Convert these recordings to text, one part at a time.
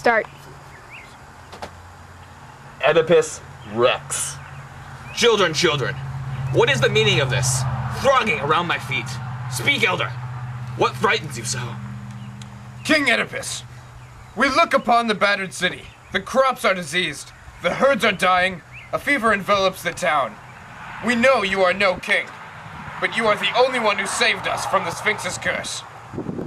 Start. Oedipus Rex. Children, children, what is the meaning of this? Thronging around my feet. Speak, elder. What frightens you so? King Oedipus, we look upon the battered city. The crops are diseased. The herds are dying. A fever envelops the town. We know you are no king, but you are the only one who saved us from the Sphinx's curse.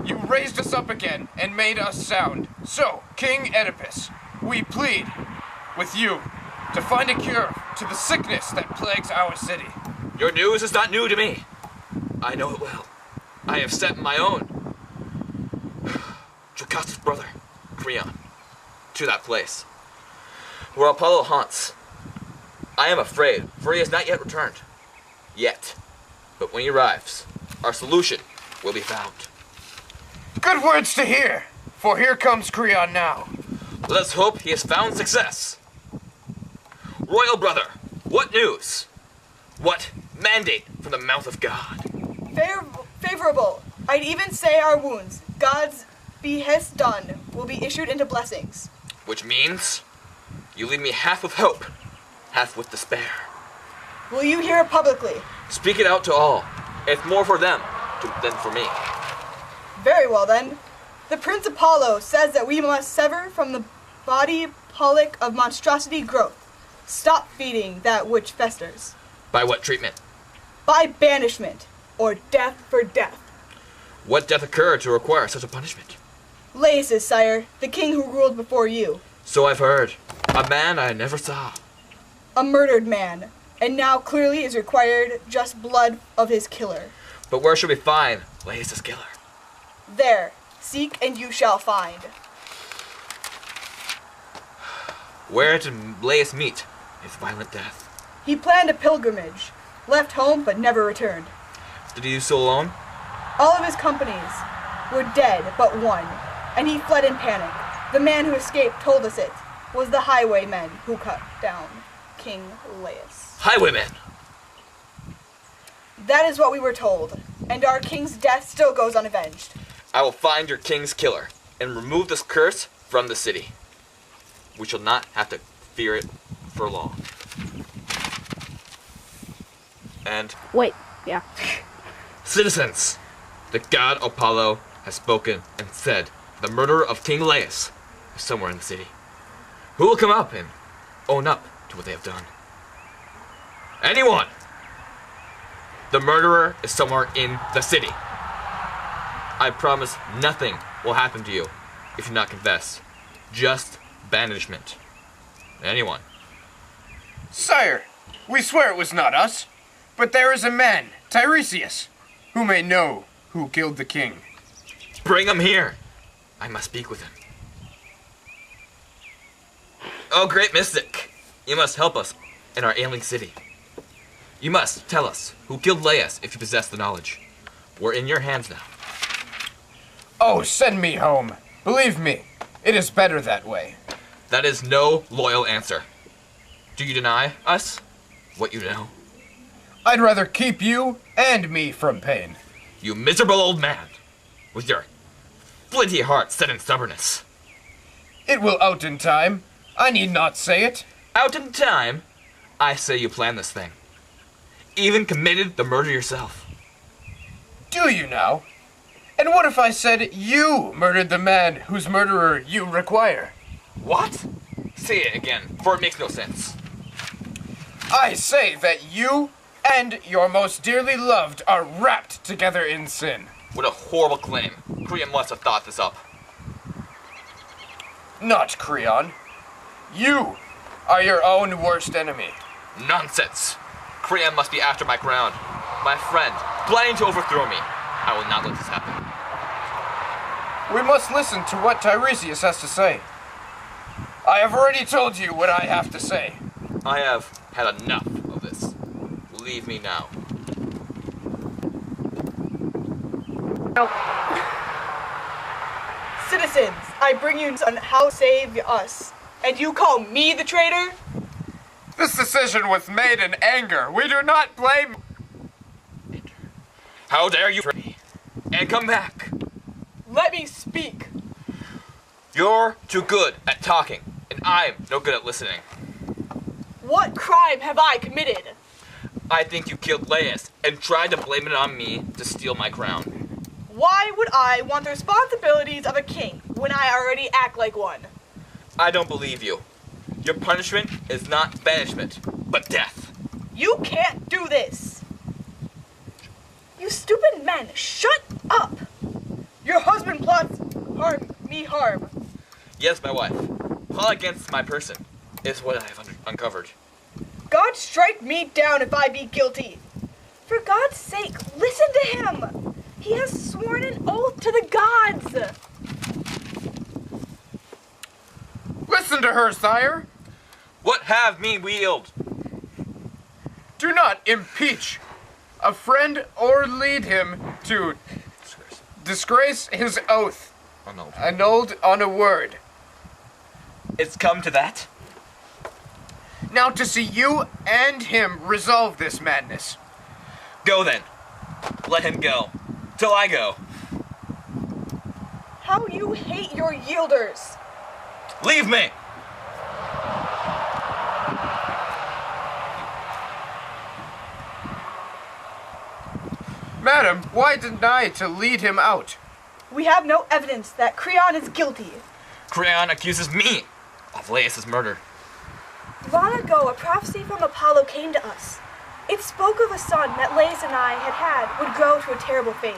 You raised us up again and made us sound. So, King Oedipus, we plead with you to find a cure to the sickness that plagues our city. Your news is not new to me. I know it well. I have sent my own Jocasta's brother, Creon, to that place where Apollo haunts. I am afraid, for he has not yet returned. Yet. But when he arrives, our solution will be found. Good words to hear, for here comes Creon now. Let us hope he has found success. Royal brother, what news? What mandate from the mouth of God? Favorable. I'd even say our wounds, God's behest done, will be issued into blessings. Which means you leave me half with hope, half with despair. Will you hear it publicly? Speak it out to all. It's more for them than for me. Very well then. The Prince Apollo says that we must sever from the body pollic of monstrosity growth. Stop feeding that which festers. By what treatment? By banishment, or death for death. What death occurred to require such a punishment? Laius, sire, the king who ruled before you. So I've heard. A man I never saw. A murdered man, and now clearly is required just blood of his killer. But where should we find Laius' killer? There, seek and you shall find. Where did Laius meet his violent death? He planned a pilgrimage, left home but never returned. Did he do so alone? All of his companies were dead but one, and he fled in panic. The man who escaped told us it was the highwaymen who cut down King Laius. Highwaymen! That is what we were told, and our king's death still goes unavenged. I will find your king's killer and remove this curse from the city. We shall not have to fear it for long. And... Wait, yeah. Citizens, the god Apollo has spoken and said the murderer of King Laius is somewhere in the city. Who will come up and own up to what they have done? Anyone! The murderer is somewhere in the city. I promise nothing will happen to you if you not confess. Just banishment. Anyone. Sire, we swear it was not us, but there is a man, Tiresias, who may know who killed the king. Bring him here. I must speak with him. Oh, great mystic, you must help us in our ailing city. You must tell us who killed Laius if you possess the knowledge. We're in your hands now. Oh, send me home. Believe me, it is better that way. That is no loyal answer. Do you deny us what you know? I'd rather keep you and me from pain. You miserable old man, with your flinty heart set in stubbornness. It will out in time. I need not say it. Out in time? I say you planned this thing. Even committed the murder yourself. Do you now? And what if I said you murdered the man whose murderer you require? What? Say it again, for it makes no sense. I say that you and your most dearly loved are wrapped together in sin. What a horrible claim. Creon must have thought this up. Not Creon. You are your own worst enemy. Nonsense. Creon must be after my crown. My friend, planning to overthrow me. I will not let this happen. We must listen to what Tiresias has to say. I have already told you what I have to say. I have had enough of this. Leave me now. Citizens, I bring you on how save us, and you call me the traitor? This decision was made in anger. We do not blame... How dare you free me? And come back. Let me speak. You're too good at talking, and I'm no good at listening. What crime have I committed? I think you killed Laius and tried to blame it on me to steal my crown. Why would I want the responsibilities of a king when I already act like one? I don't believe you. Your punishment is not banishment, but death. You can't do this! You stupid men, shut up! Your husband plots harm. Yes, my wife. Plot against my person is what I have uncovered. God strike me down if I be guilty. For God's sake, listen to him. He has sworn an oath to the gods. Listen to her, sire. What have me wield? Do not impeach a friend or lead him to disgrace his oath, annulled on a word. It's come to that? Now to see you and him resolve this madness. Go then. Let him go. Till I go. How you hate your yielders. Leave me! Madam, why deny to lead him out? We have no evidence that Creon is guilty. Creon accuses me of Laius' murder. Long ago, a prophecy from Apollo came to us. It spoke of a son that Laius and I had would grow to a terrible fate.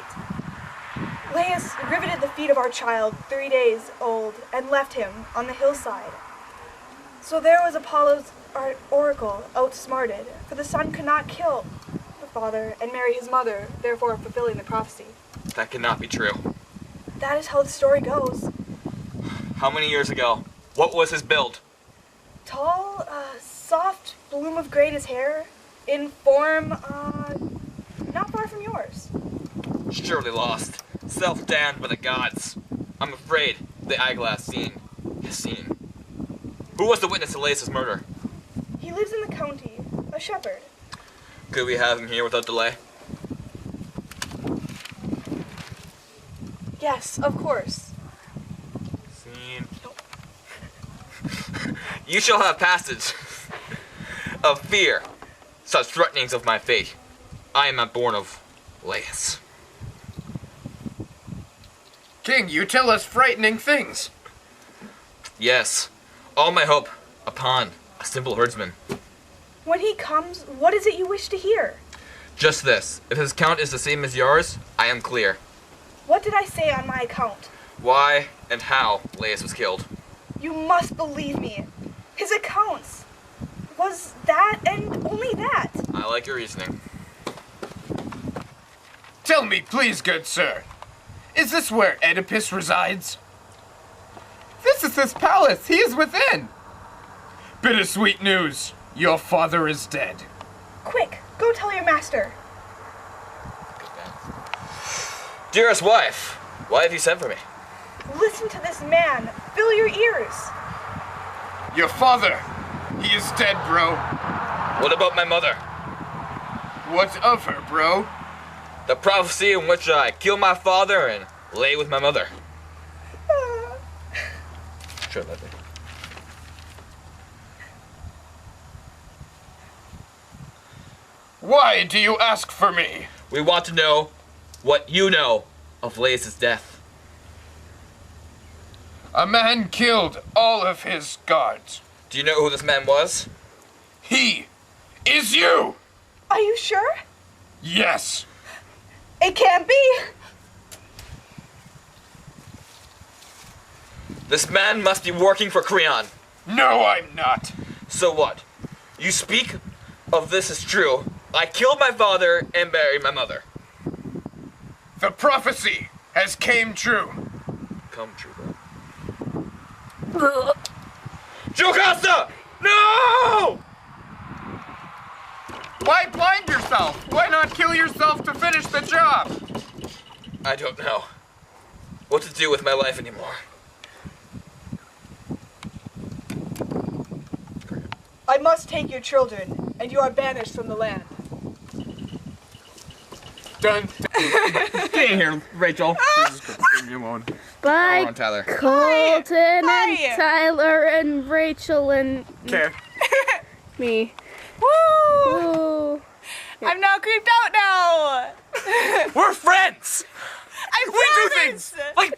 Laius riveted the feet of our child, 3 days old, and left him on the hillside. So there was Apollo's oracle outsmarted, for the son could not kill the father and marry his mother, therefore fulfilling the prophecy. That cannot be true. That is how the story goes. How many years ago? What was his build? Tall, soft bloom of gray in his hair, in form, not far from yours. Surely lost. Self-damned by the gods. I'm afraid the eyeglass has seen. Who was the witness to Laius' murder? He lives in the county, a shepherd. Could we have him here without delay? Yes, of course. Seen. You shall have passage of fear, such threatenings of my fate. I am not born of Laius. King, you tell us frightening things. Yes, all my hope upon a simple herdsman. When he comes, what is it you wish to hear? Just this, if his count is the same as yours, I am clear. What did I say on my account? Why and how Laius was killed. You must believe me. His accounts was that and only that. I like your reasoning. Tell me, please, good sir. Is this where Oedipus resides? This is his palace. He is within. Bittersweet news. Your father is dead. Quick, go tell your master. Dearest wife, why have you sent for me? Listen to this man. Fill your ears. Your father. He is dead, bro. What about my mother? What of her, bro? The prophecy in which I kill my father and lay with my mother. Sure, let me. Why do you ask for me? We want to know what you know of Laius' death. A man killed all of his guards. Do you know who this man was? He is you! Are you sure? Yes. It can't be. This man must be working for Creon. No, I'm not. So what? You speak of this as true. I killed my father and buried my mother. The prophecy has came true. Come true, bro. Jocasta! No! Why blind yourself? Why not kill yourself to finish the job? I don't know what to do with my life anymore. I must take your children, and you are banished from the land. Done. Get in here, Rachel. Leave me alone. Bye, Hold on, Tyler. Colton Bye. and Tyler and Rachel and Care. me. Woo! Ooh. I'm now creeped out now. We're friends! I'm We do promise. things like